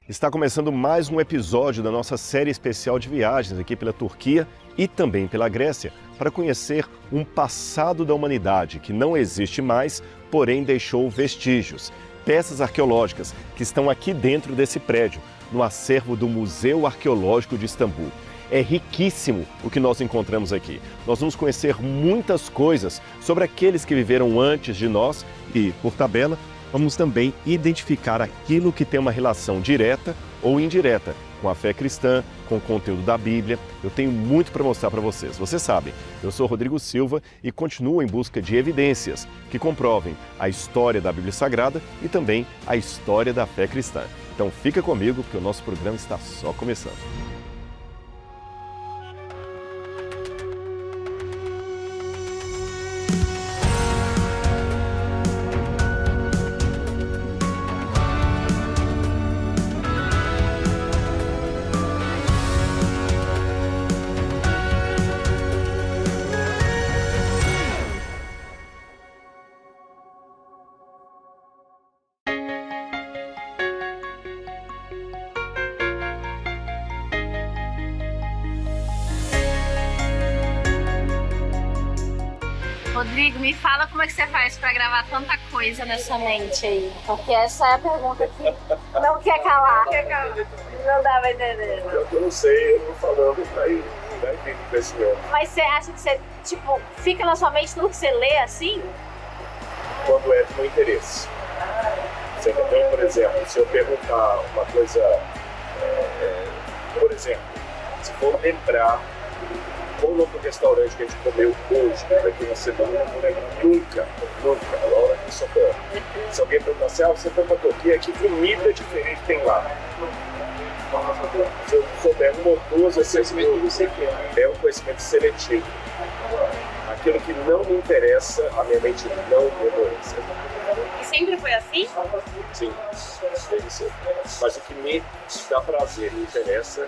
Está começando mais um episódio da nossa série especial de viagens aqui pela Turquia e também pela Grécia, para conhecer um passado da humanidade que não existe mais, porém deixou vestígios, peças arqueológicas que estão aqui dentro desse prédio, no acervo do Museu Arqueológico de Istambul. É riquíssimo o que nós encontramos aqui. Nós vamos conhecer muitas coisas sobre aqueles que viveram antes de nós e, por tabela, vamos também identificar aquilo que tem uma relação direta ou indireta com a fé cristã, com o conteúdo da Bíblia. Eu tenho muito para mostrar para vocês. Vocês sabem, eu sou Rodrigo Silva e continuo em busca de evidências que comprovem a história da Bíblia Sagrada e também a história da fé cristã. Então fica comigo porque o nosso programa está só começando. Rodrigo, me fala como é que você faz para gravar tanta coisa nessa mente aí, porque essa é a pergunta que não quer calar. Não dá pra entender. Eu não sei, eu vou falando, vai vir o crescimento. Mas você acha que você, tipo, fica na sua mente tudo que você lê assim? Quando é de meu interesse. Você entendeu? Por exemplo, se eu perguntar uma coisa, por exemplo, se for lembrar qual o nome do restaurante que a gente comeu hoje, daqui uma semana, eu não vou lembrar nunca, na hora que isso ocorre. Se alguém perguntar assim, você foi pra Turquia, que comida diferente tem lá? Se eu souber uma ou duas, é um conhecimento seletivo. Aquilo que não me interessa, a minha mente não memoriza. E sempre foi assim? Sim, deve ser. Mas o que me dá prazer, me interessa,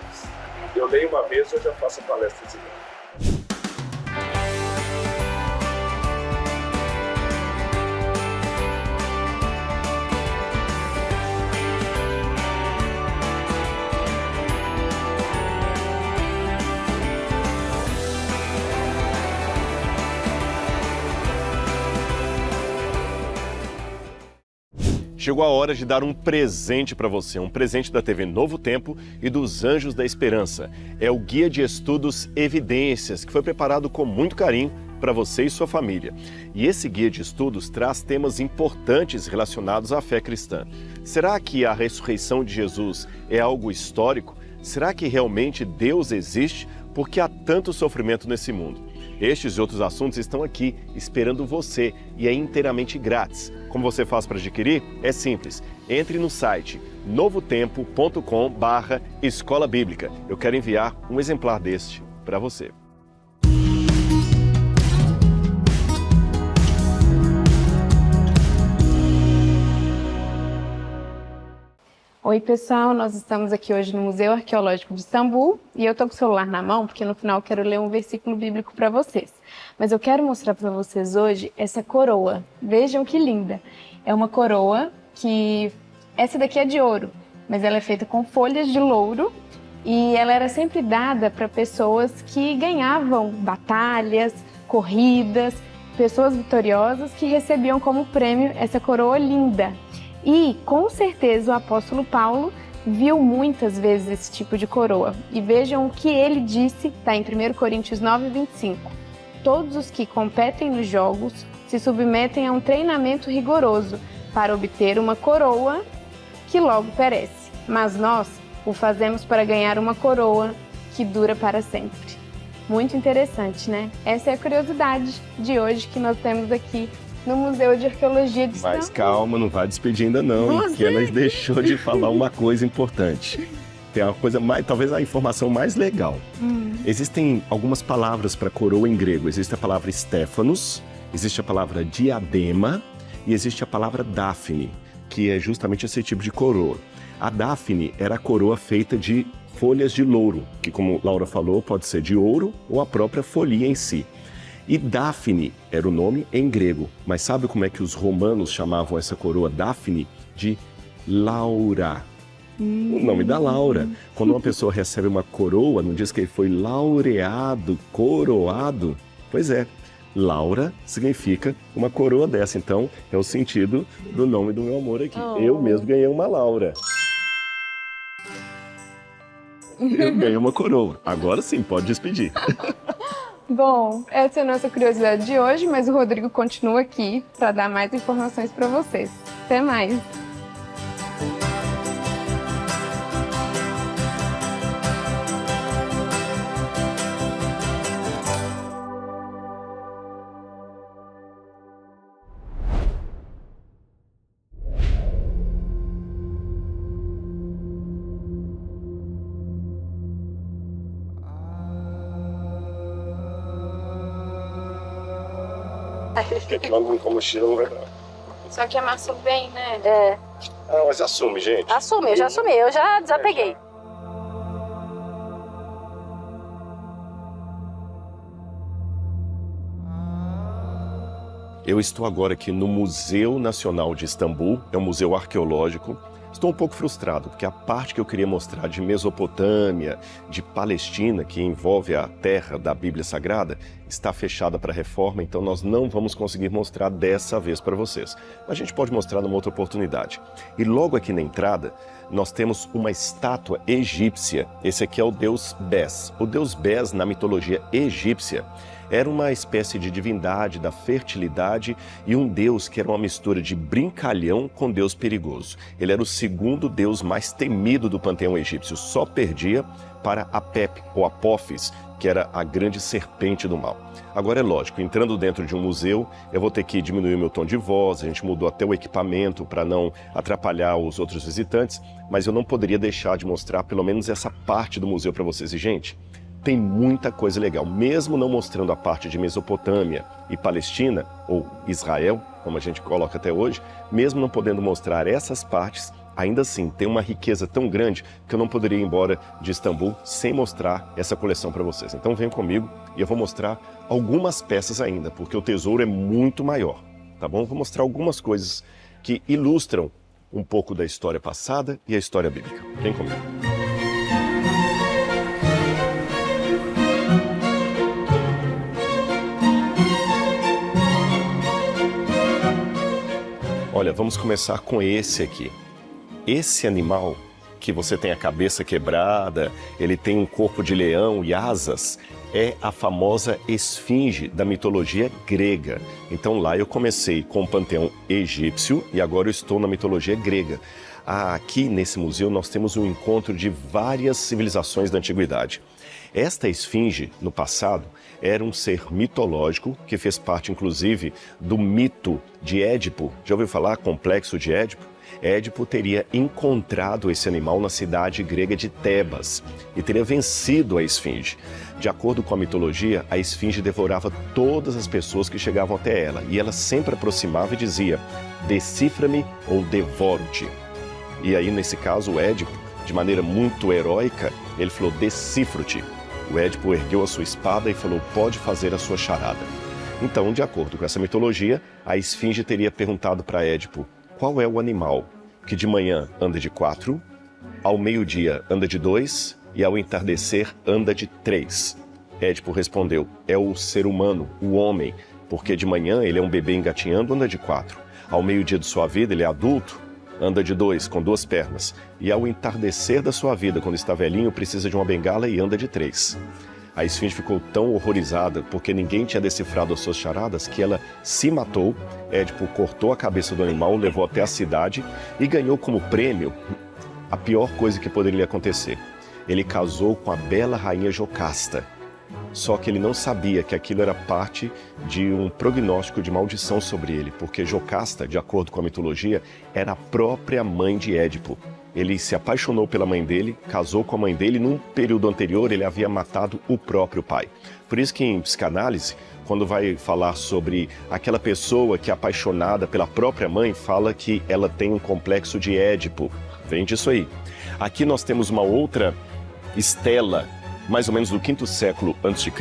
eu leio uma vez, eu já faço palestra de novo. Chegou a hora de dar um presente para você, um presente da TV Novo Tempo e dos Anjos da Esperança. É o Guia de Estudos Evidências, que foi preparado com muito carinho para você e sua família. E esse guia de estudos traz temas importantes relacionados à fé cristã. Será que a ressurreição de Jesus é algo histórico? Será que realmente Deus existe? Por que há tanto sofrimento nesse mundo? Estes e outros assuntos estão aqui esperando você e é inteiramente grátis. Como você faz para adquirir? É simples. Entre no site novotempo.com/escola bíblica. Eu quero enviar um exemplar deste para você. Oi pessoal, nós estamos aqui hoje no Museu Arqueológico de Istambul e eu estou com o celular na mão porque no final eu quero ler um versículo bíblico para vocês. Mas eu quero mostrar para vocês hoje essa coroa. Vejam que linda! É uma coroa que... essa daqui é de ouro, mas ela é feita com folhas de louro e ela era sempre dada para pessoas que ganhavam batalhas, corridas, pessoas vitoriosas que recebiam como prêmio essa coroa linda. E, com certeza, o apóstolo Paulo viu muitas vezes esse tipo de coroa. E vejam o que ele disse, está em 1 Coríntios 9:25. Todos os que competem nos jogos se submetem a um treinamento rigoroso para obter uma coroa que logo perece. Mas nós o fazemos para ganhar uma coroa que dura para sempre. Muito interessante, né? Essa é a curiosidade de hoje que nós temos aqui no Museu de Arqueologia de Istambul. Mas calma, não vai despedir ainda não, que ela deixou de falar uma coisa importante. Tem uma coisa mais, talvez a informação mais legal. Existem algumas palavras para coroa em grego. Existe a palavra Stéphanos, existe a palavra diadema e existe a palavra Dáfne, que é justamente esse tipo de coroa. A Dáfne era a coroa feita de folhas de louro, que como Laura falou, pode ser de ouro ou a própria folhinha em si. E Dáfne era o nome em grego, mas sabe como é que os romanos chamavam essa coroa Dáfne? De Laura. O nome da Laura. Quando uma pessoa recebe uma coroa, não diz que ele foi laureado, coroado? Pois é, Laura significa uma coroa dessa. Então, é o sentido do nome do meu amor aqui. Eu mesmo ganhei uma Laura. Eu ganhei uma coroa. Agora sim, pode despedir. Bom, essa é a nossa curiosidade de hoje, mas o Rodrigo continua aqui para dar mais informações para vocês. Até mais! Porque aqui lá com mochila não vai dar. Só que amassou bem, né? É. Ah, mas assume, gente. Assumi, eu já desapeguei. Eu estou agora aqui no Museu Nacional de Istambul, é um museu arqueológico. Estou um pouco frustrado, porque a parte que eu queria mostrar de Mesopotâmia, de Palestina, que envolve a terra da Bíblia Sagrada, está fechada para reforma, então nós não vamos conseguir mostrar dessa vez para vocês. A gente pode mostrar numa outra oportunidade. E logo aqui na entrada, nós temos uma estátua egípcia. Esse aqui é o deus Bes. O deus Bes, na mitologia egípcia, era uma espécie de divindade da fertilidade e um deus que era uma mistura de brincalhão com deus perigoso. Ele era o segundo deus mais temido do panteão egípcio, só perdia para Apep ou Apófis, que era a grande serpente do mal. Agora é lógico, entrando dentro de um museu, eu vou ter que diminuir o meu tom de voz, a gente mudou até o equipamento para não atrapalhar os outros visitantes, mas eu não poderia deixar de mostrar pelo menos essa parte do museu para vocês. E, gente, tem muita coisa legal, mesmo não mostrando a parte de Mesopotâmia e Palestina, ou Israel, como a gente coloca até hoje, mesmo não podendo mostrar essas partes, ainda assim tem uma riqueza tão grande que eu não poderia ir embora de Istambul sem mostrar essa coleção para vocês. Então venham comigo e eu vou mostrar algumas peças ainda, porque o tesouro é muito maior, tá bom? Vou mostrar algumas coisas que ilustram um pouco da história passada e a história bíblica. Vem comigo. Olha, vamos começar com esse aqui. Esse animal, que você tem a cabeça quebrada, ele tem um corpo de leão e asas, é a famosa esfinge da mitologia grega. Então lá eu comecei com o panteão egípcio e agora eu estou na mitologia grega. Aqui nesse museu nós temos um encontro de várias civilizações da antiguidade. Esta esfinge, no passado, era um ser mitológico que fez parte, inclusive, do mito de Édipo. Já ouviu falar complexo de Édipo? Édipo teria encontrado esse animal na cidade grega de Tebas e teria vencido a esfinge. De acordo com a mitologia, a esfinge devorava todas as pessoas que chegavam até ela e ela sempre aproximava e dizia: decifra-me ou devoro-te. E aí, nesse caso, o Édipo, de maneira muito heróica, ele falou: decifro-te. O Édipo ergueu a sua espada e falou: pode fazer a sua charada. Então, de acordo com essa mitologia, a esfinge teria perguntado para Édipo: qual é o animal que de manhã anda de 4, ao meio-dia anda de 2 e ao entardecer anda de 3? Édipo respondeu: é o ser humano, o homem, porque de manhã ele é um bebê engatinhando, anda de 4. Ao meio-dia de sua vida ele é adulto, anda de 2, com 2 pernas. E ao entardecer da sua vida, quando está velhinho, precisa de uma bengala e anda de 3. A esfinge ficou tão horrorizada, porque ninguém tinha decifrado as suas charadas, que ela se matou. Édipo cortou a cabeça do animal, levou até a cidade e ganhou como prêmio a pior coisa que poderia lhe acontecer. Ele casou com a bela rainha Jocasta. Só que ele não sabia que aquilo era parte de um prognóstico de maldição sobre ele, porque Jocasta, de acordo com a mitologia, era a própria mãe de Édipo. Ele se apaixonou pela mãe dele, casou com a mãe dele e num período anterior ele havia matado o próprio pai. Por isso que em psicanálise, quando vai falar sobre aquela pessoa que é apaixonada pela própria mãe, fala que ela tem um complexo de Édipo. Vem disso aí. Aqui nós temos uma outra estela, mais ou menos do 5º século a.C.,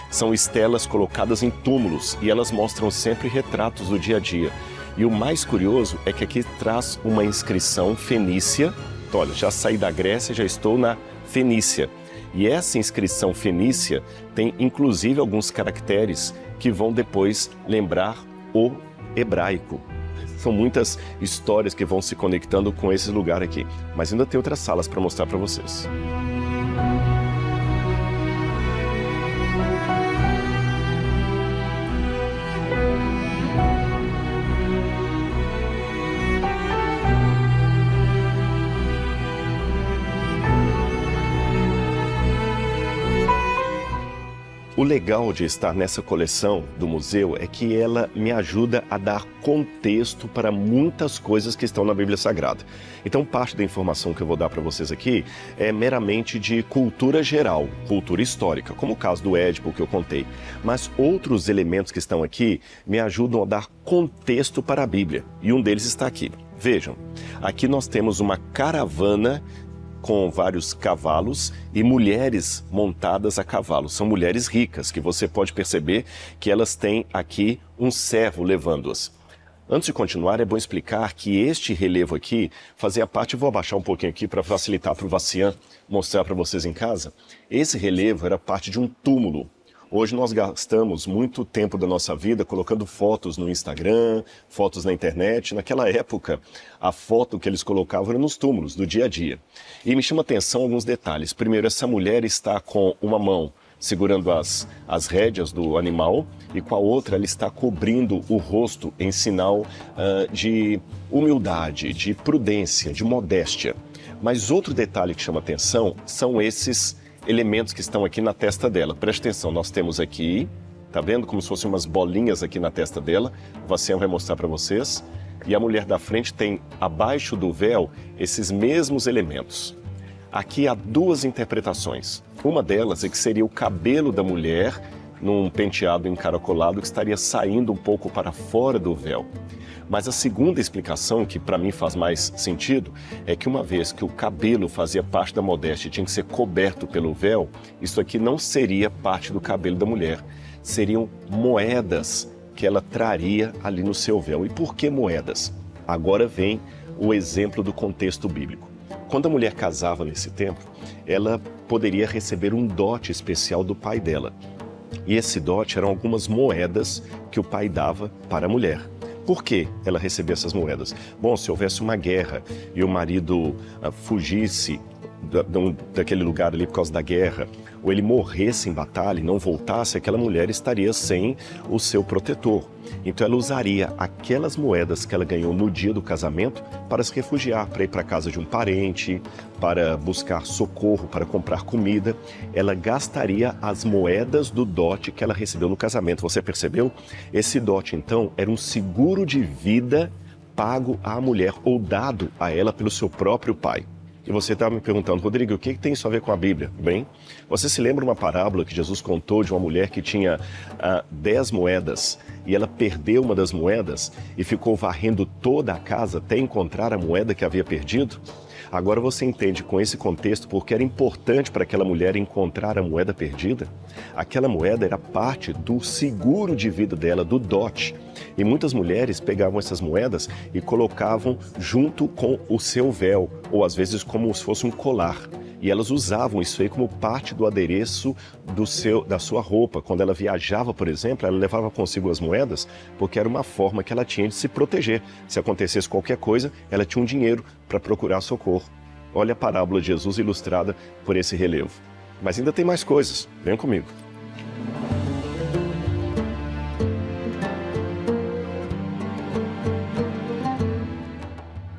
são estelas colocadas em túmulos e elas mostram sempre retratos do dia a dia. E o mais curioso é que aqui traz uma inscrição fenícia certo, olha, já saí da Grécia, já estou na Fenícia. E essa inscrição fenícia tem inclusive alguns caracteres que vão depois lembrar o hebraico. São muitas histórias que vão se conectando com esse lugar aqui. Mas ainda tem outras salas para mostrar para vocês. O legal de estar nessa coleção do museu é que ela me ajuda a dar contexto para muitas coisas que estão na Bíblia Sagrada. Então, parte da informação que eu vou dar para vocês aqui é meramente de cultura geral, cultura histórica, como o caso do Édipo que eu contei. Mas outros elementos que estão aqui me ajudam a dar contexto para a Bíblia. E um deles está aqui. Vejam, aqui nós temos uma caravana com vários cavalos e mulheres montadas a cavalo. São mulheres ricas, que você pode perceber que elas têm aqui um servo levando-as. Antes de continuar, é bom explicar que este relevo aqui fazia parte, vou abaixar um pouquinho aqui para facilitar para o Vacian mostrar para vocês em casa. Esse relevo era parte de um túmulo. Hoje nós gastamos muito tempo da nossa vida colocando fotos no Instagram, fotos na internet. Naquela época, a foto que eles colocavam era nos túmulos, do dia a dia. E me chama a atenção alguns detalhes. Primeiro, essa mulher está com uma mão segurando as rédeas do animal e com a outra ela está cobrindo o rosto em sinal de humildade, de prudência, de modéstia. Mas outro detalhe que chama a atenção são esses elementos que estão aqui na testa dela. Preste atenção, nós temos aqui, tá vendo como se fossem umas bolinhas aqui na testa dela. O Vacian vai mostrar para vocês. E a mulher da frente tem, abaixo do véu, esses mesmos elementos. Aqui há duas interpretações. Uma delas é que seria o cabelo da mulher num penteado encaracolado que estaria saindo um pouco para fora do véu. Mas a segunda explicação, que para mim faz mais sentido, é que uma vez que o cabelo fazia parte da modéstia e tinha que ser coberto pelo véu, isso aqui não seria parte do cabelo da mulher. Seriam moedas que ela traria ali no seu véu. E por que moedas? Agora vem o exemplo do contexto bíblico. Quando a mulher casava nesse tempo, ela poderia receber um dote especial do pai dela. E esse dote eram algumas moedas que o pai dava para a mulher. Por que ela recebia essas moedas? Bom, se houvesse uma guerra e o marido fugisse daquele lugar ali por causa da guerra, ou ele morresse em batalha e não voltasse, aquela mulher estaria sem o seu protetor. Então ela usaria aquelas moedas que ela ganhou no dia do casamento para se refugiar, para ir para a casa de um parente, para buscar socorro, para comprar comida. Ela gastaria as moedas do dote que ela recebeu no casamento. Você percebeu? Esse dote, então, era um seguro de vida pago à mulher ou dado a ela pelo seu próprio pai. E você estava me perguntando, Rodrigo, o que tem isso a ver com a Bíblia? Bem, você se lembra uma parábola que Jesus contou de uma mulher que tinha 10 moedas e ela perdeu uma das moedas e ficou varrendo toda a casa até encontrar a moeda que havia perdido? Agora você entende com esse contexto porque era importante para aquela mulher encontrar a moeda perdida? Aquela moeda era parte do seguro de vida dela, do dote. E muitas mulheres pegavam essas moedas e colocavam junto com o seu véu, ou às vezes como se fosse um colar. E elas usavam isso aí como parte do adereço da sua roupa. Quando ela viajava, por exemplo, ela levava consigo as moedas porque era uma forma que ela tinha de se proteger. Se acontecesse qualquer coisa, ela tinha um dinheiro para procurar socorro. Olha a parábola de Jesus ilustrada por esse relevo. Mas ainda tem mais coisas. Vem comigo.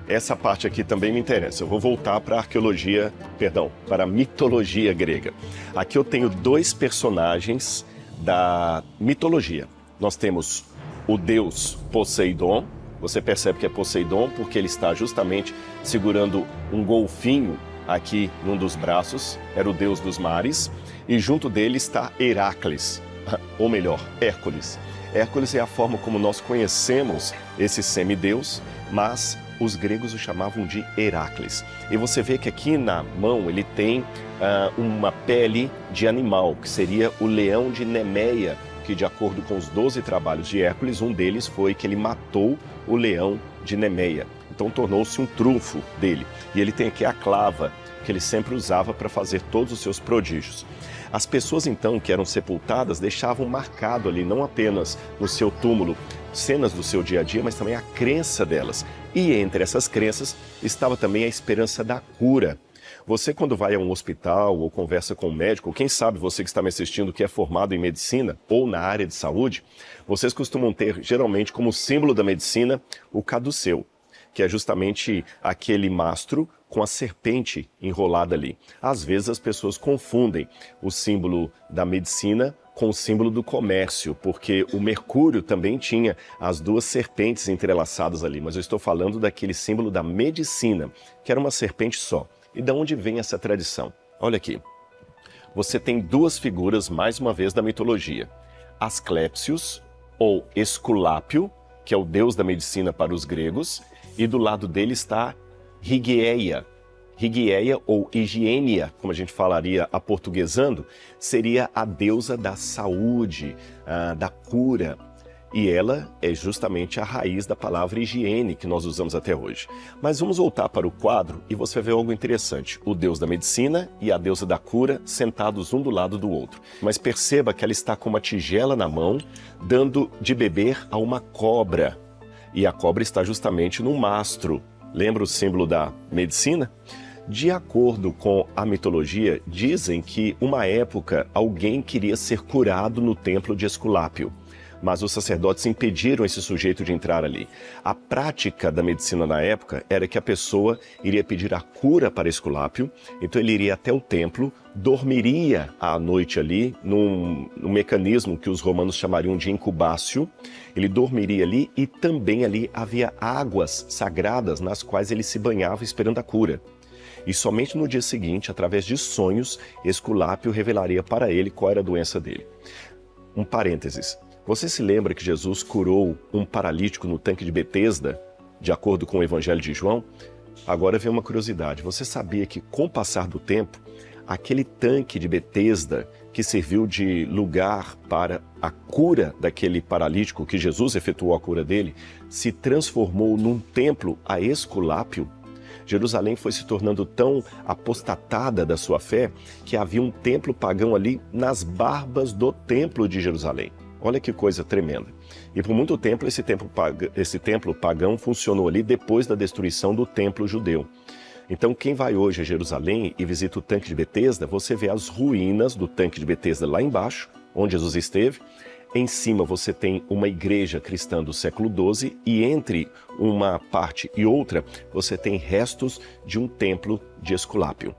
Essa parte aqui também me interessa. Eu vou voltar para a mitologia grega. Aqui eu tenho dois personagens da mitologia. Nós temos o deus Poseidon. Você percebe que é Poseidon porque ele está justamente segurando um golfinho aqui num dos braços. Era o deus dos mares. E junto dele está Heracles, ou melhor, Hércules. Hércules é a forma como nós conhecemos esse semideus, mas os gregos o chamavam de Heracles. E você vê que aqui na mão ele tem uma pele de animal, que seria o leão de Nemeia, que de acordo com os 12 trabalhos de Hércules, um deles foi que ele matou o leão de Nemeia. Então então tornou-se um trunfo dele. E ele tem aqui a clava, que ele sempre usava para fazer todos os seus prodígios. As pessoas então que eram sepultadas deixavam marcado ali, não apenas no seu túmulo, cenas do seu dia a dia, mas também a crença delas. E entre essas crenças estava também a esperança da cura. Você, quando vai a um hospital ou conversa com um médico, ou quem sabe você que está me assistindo que é formado em medicina ou na área de saúde, vocês costumam ter geralmente como símbolo da medicina o caduceu, que é justamente aquele mastro com a serpente enrolada ali. Às vezes as pessoas confundem o símbolo da medicina com o símbolo do comércio, porque o Mercúrio também tinha as duas serpentes entrelaçadas ali, mas eu estou falando daquele símbolo da medicina, que era uma serpente só. E de onde vem essa tradição? Olha aqui, você tem duas figuras, mais uma vez, da mitologia. Asclépios, ou Esculápio, que é o deus da medicina para os gregos, e do lado dele está Hygieia. Hygieia ou Higiênia, como a gente falaria aportuguesando, seria a deusa da saúde, da cura. E ela é justamente a raiz da palavra higiene que nós usamos até hoje. Mas vamos voltar para o quadro e você vai ver algo interessante. O deus da medicina e a deusa da cura sentados um do lado do outro. Mas perceba que ela está com uma tigela na mão, dando de beber a uma cobra. E a cobra está justamente no mastro. Lembra o símbolo da medicina? De acordo com a mitologia, dizem que uma época alguém queria ser curado no templo de Esculápio, mas os sacerdotes impediram esse sujeito de entrar ali. A prática da medicina na época era que a pessoa iria pedir a cura para Esculápio, então ele iria até o templo, dormiria à noite ali, num mecanismo que os romanos chamariam de incubácio, ele dormiria ali e também ali havia águas sagradas nas quais ele se banhava esperando a cura. E somente no dia seguinte, através de sonhos, Esculápio revelaria para ele qual era a doença dele. Um parênteses. Você se lembra que Jesus curou um paralítico no tanque de Betesda, de acordo com o Evangelho de João? Agora vem uma curiosidade. Você sabia que, com o passar do tempo, aquele tanque de Betesda, que serviu de lugar para a cura daquele paralítico, que Jesus efetuou a cura dele, se transformou num templo a Esculápio? Jerusalém foi se tornando tão apostatada da sua fé que havia um templo pagão ali nas barbas do templo de Jerusalém. Olha que coisa tremenda. E por muito tempo esse templo pagão funcionou ali depois da destruição do templo judeu. Então quem vai hoje a Jerusalém e visita o tanque de Betesda, você vê as ruínas do tanque de Betesda lá embaixo, onde Jesus esteve. Em cima você tem uma igreja cristã do século XII e entre uma parte e outra você tem restos de um templo de Esculápio.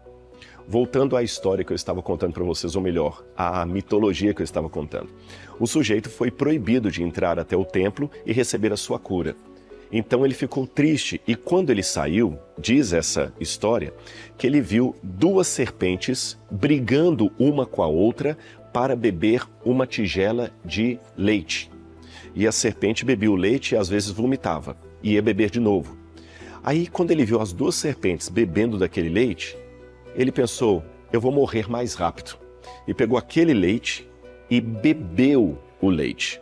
Voltando à história que eu estava contando para vocês, ou melhor, à mitologia que eu estava contando. O sujeito foi proibido de entrar até o templo e receber a sua cura. Então ele ficou triste e quando ele saiu, diz essa história, que ele viu duas serpentes brigando uma com a outra para beber uma tigela de leite. E a serpente bebia o leite e às vezes vomitava, e ia beber de novo. Aí quando ele viu as duas serpentes bebendo daquele leite, ele pensou, eu vou morrer mais rápido. E pegou aquele leite e bebeu o leite.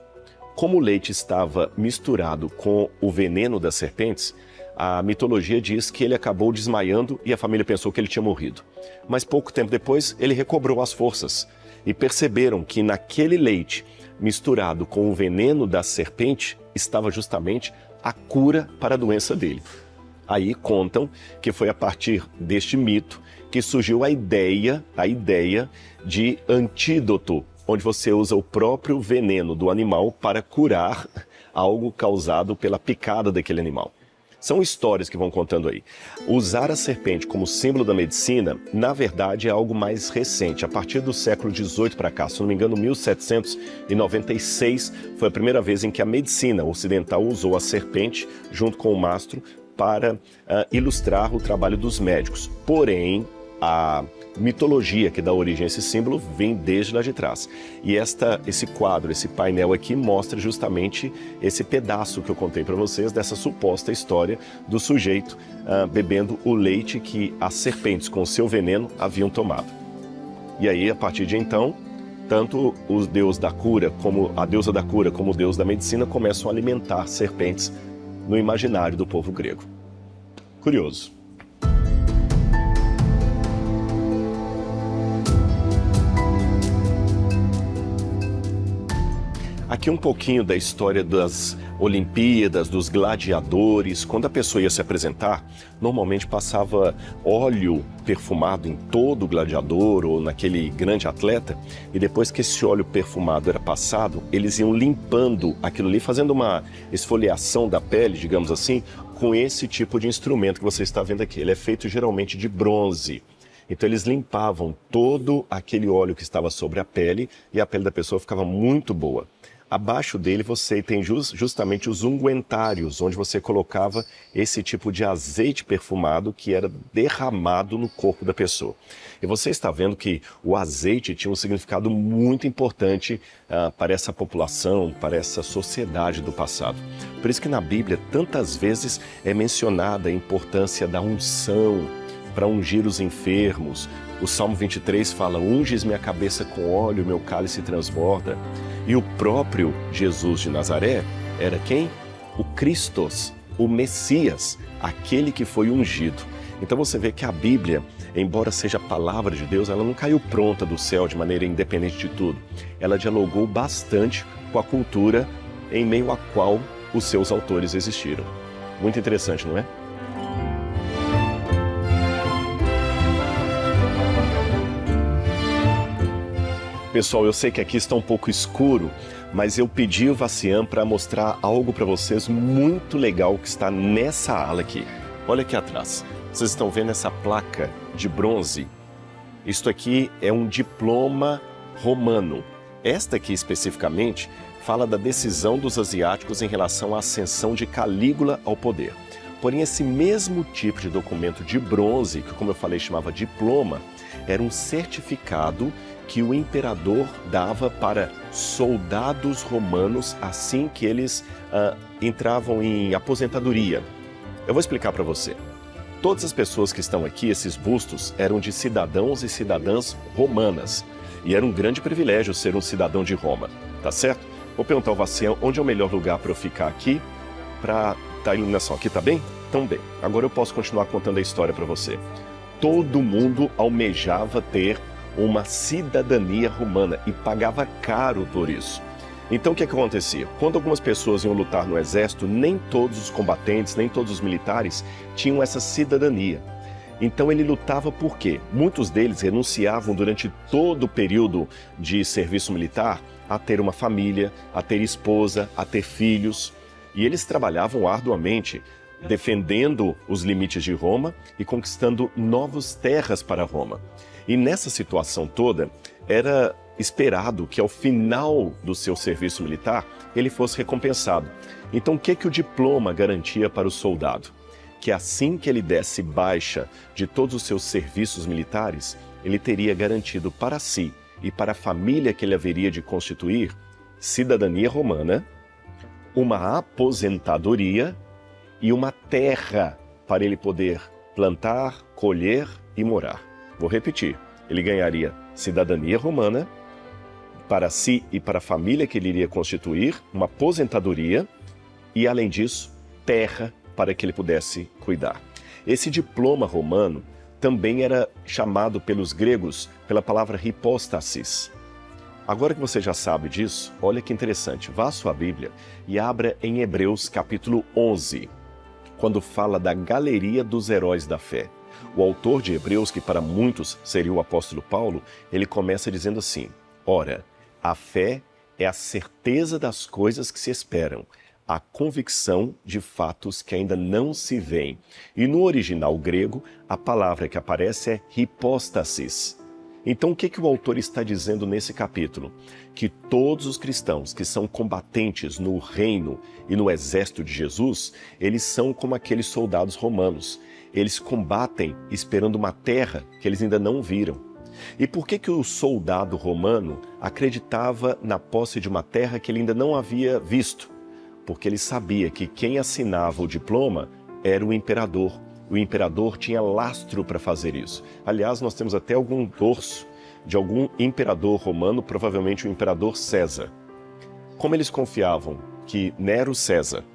Como o leite estava misturado com o veneno das serpentes, a mitologia diz que ele acabou desmaiando e a família pensou que ele tinha morrido. Mas pouco tempo depois, ele recobrou as forças. E perceberam que naquele leite, misturado com o veneno da serpente, estava justamente a cura para a doença dele. Aí contam que foi a partir deste mito que surgiu a ideia de antídoto, onde você usa o próprio veneno do animal para curar algo causado pela picada daquele animal. São histórias que vão contando aí. Usar a serpente como símbolo da medicina, na verdade, é algo mais recente. A partir do século XVIII para cá, se não me engano, 1796, foi a primeira vez em que a medicina ocidental usou a serpente junto com o mastro para ilustrar o trabalho dos médicos. Porém, a mitologia que dá origem a esse símbolo vem desde lá de trás. E esse quadro, esse painel aqui mostra justamente esse pedaço que eu contei para vocês dessa suposta história do sujeito bebendo o leite que as serpentes com seu veneno haviam tomado. E aí, a partir de então, tanto o deus da cura, como a deusa da cura, como o deus da medicina começam a alimentar serpentes no imaginário do povo grego. Curioso. Aqui um pouquinho da história das Olimpíadas, dos gladiadores. Quando a pessoa ia se apresentar, normalmente passava óleo perfumado em todo o gladiador ou naquele grande atleta, e depois que esse óleo perfumado era passado, eles iam limpando aquilo ali, fazendo uma esfoliação da pele, digamos assim, com esse tipo de instrumento que você está vendo aqui. Ele é feito geralmente de bronze. Então eles limpavam todo aquele óleo que estava sobre a pele e a pele da pessoa ficava muito boa. Abaixo dele você tem justamente os ungüentários, onde você colocava esse tipo de azeite perfumado que era derramado no corpo da pessoa. E você está vendo que o azeite tinha um significado muito importante para essa população, para essa sociedade do passado. Por isso que na Bíblia tantas vezes é mencionada a importância da unção para ungir os enfermos. O Salmo 23 fala: unges minha cabeça com óleo, meu cálice transborda. E o próprio Jesus de Nazaré era quem? O Christos, o Messias, aquele que foi ungido. Então você vê que a Bíblia, embora seja a palavra de Deus, ela não caiu pronta do céu de maneira independente de tudo. Ela dialogou bastante com a cultura em meio à qual os seus autores existiram. Muito interessante, não é? Pessoal, eu sei que aqui está um pouco escuro, mas eu pedi o Vacian para mostrar algo para vocês muito legal que está nessa ala aqui. Olha aqui atrás. Vocês estão vendo essa placa de bronze? Isto aqui é um diploma romano. Esta aqui especificamente fala da decisão dos asiáticos em relação à ascensão de Calígula ao poder. Porém, esse mesmo tipo de documento de bronze, que como eu falei chamava diploma, era um certificado que o imperador dava para soldados romanos assim que eles entravam em aposentadoria. Eu vou explicar para você. Todas as pessoas que estão aqui, esses bustos, eram de cidadãos e cidadãs romanas. E era um grande privilégio ser um cidadão de Roma, tá certo? Vou perguntar ao Vacian onde é o melhor lugar para eu ficar aqui, para a iluminação. Aqui tá bem? Então bem. Agora eu posso continuar contando a história para você. Todo mundo almejava ter uma cidadania romana e pagava caro por isso. Então o que acontecia? Quando algumas pessoas iam lutar no exército, nem todos os combatentes, nem todos os militares tinham essa cidadania. Então ele lutava por quê? Muitos deles renunciavam durante todo o período de serviço militar a ter uma família, a ter esposa, a ter filhos. E eles trabalhavam arduamente, defendendo os limites de Roma e conquistando novas terras para Roma. E nessa situação toda, era esperado que ao final do seu serviço militar, ele fosse recompensado. Então o que o diploma garantia para o soldado? Que assim que ele desse baixa de todos os seus serviços militares, ele teria garantido para si e para a família que ele haveria de constituir cidadania romana, uma aposentadoria e uma terra para ele poder plantar, colher e morar. Vou repetir, ele ganharia cidadania romana para si e para a família que ele iria constituir, uma aposentadoria e, além disso, terra para que ele pudesse cuidar. Esse diploma romano também era chamado pelos gregos pela palavra hipóstasis. Agora que você já sabe disso, olha que interessante, vá à sua Bíblia e abra em Hebreus capítulo 11, quando fala da galeria dos heróis da fé. O autor de Hebreus, que para muitos seria o apóstolo Paulo, ele começa dizendo assim: ora, a fé é a certeza das coisas que se esperam, a convicção de fatos que ainda não se veem. E no original grego, a palavra que aparece é hipóstasis. Então o que o autor está dizendo nesse capítulo? Que todos os cristãos que são combatentes no reino e no exército de Jesus, eles são como aqueles soldados romanos. Eles combatem esperando uma terra que eles ainda não viram. E por que o soldado romano acreditava na posse de uma terra que ele ainda não havia visto? Porque ele sabia que quem assinava o diploma era o imperador. O imperador tinha lastro para fazer isso. Aliás, nós temos até algum dorso de algum imperador romano, provavelmente o imperador César. Como eles confiavam que Nero César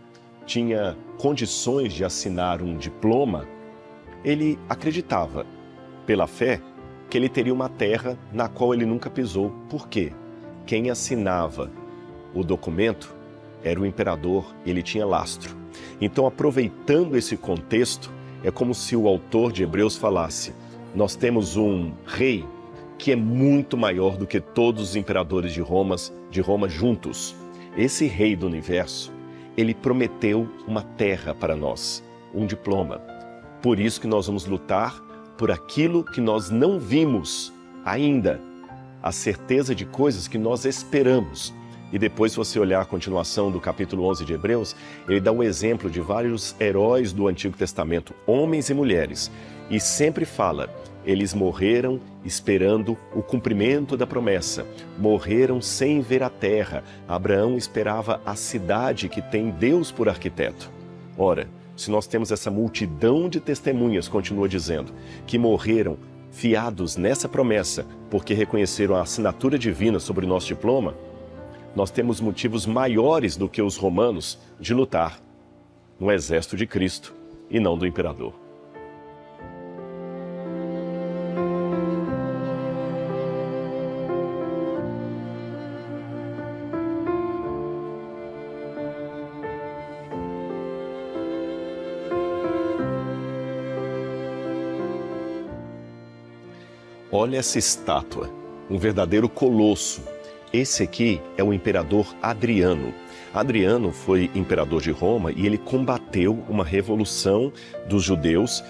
tinha condições de assinar um diploma, ele acreditava, pela fé, que ele teria uma terra na qual ele nunca pisou. Por quê? Quem assinava o documento era o imperador, ele tinha lastro. Então, aproveitando esse contexto, é como se o autor de Hebreus falasse: nós temos um rei que é muito maior do que todos os imperadores de Roma juntos. Esse rei do universo, ele prometeu uma terra para nós, um diploma. Por isso que nós vamos lutar por aquilo que nós não vimos ainda, a certeza de coisas que nós esperamos. E depois, se você olhar a continuação do capítulo 11 de Hebreus, ele dá o exemplo de vários heróis do Antigo Testamento, homens e mulheres, e sempre fala: eles morreram esperando o cumprimento da promessa, morreram sem ver a terra. Abraão esperava a cidade que tem Deus por arquiteto. Ora, se nós temos essa multidão de testemunhas, continua dizendo, que morreram fiados nessa promessa porque reconheceram a assinatura divina sobre o nosso diploma, nós temos motivos maiores do que os romanos de lutar no exército de Cristo e não do imperador. Olha essa estátua, um verdadeiro colosso. Esse aqui é o imperador Adriano. Adriano foi imperador de Roma e ele combateu uma revolução dos judeus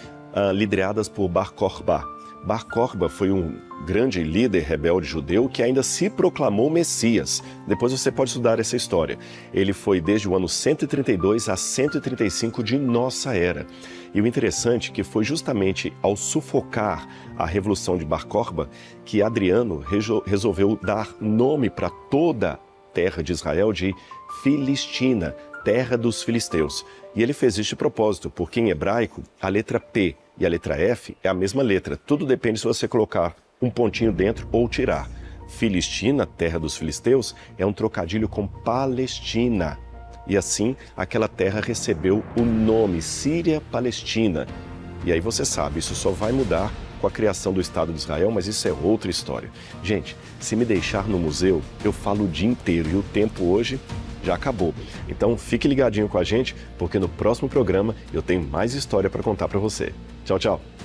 lideradas por Bar Kokhba. Bar Kokhba foi um grande líder rebelde judeu que ainda se proclamou Messias. Depois você pode estudar essa história. Ele foi desde o ano 132 a 135 de nossa era. E o interessante é que foi justamente ao sufocar a revolução de Bar Kokhba que Adriano resolveu dar nome para toda a terra de Israel de Filistina, terra dos filisteus. E ele fez isso de propósito, porque em hebraico a letra P e a letra F é a mesma letra. Tudo depende se você colocar um pontinho dentro ou tirar. Filistina, terra dos filisteus, é um trocadilho com Palestina. E assim, aquela terra recebeu o nome Síria-Palestina. E aí você sabe, isso só vai mudar com a criação do Estado de Israel, mas isso é outra história. Gente, se me deixar no museu, eu falo o dia inteiro e o tempo hoje já acabou. Então fique ligadinho com a gente, porque no próximo programa eu tenho mais história para contar para você. Tchau, tchau!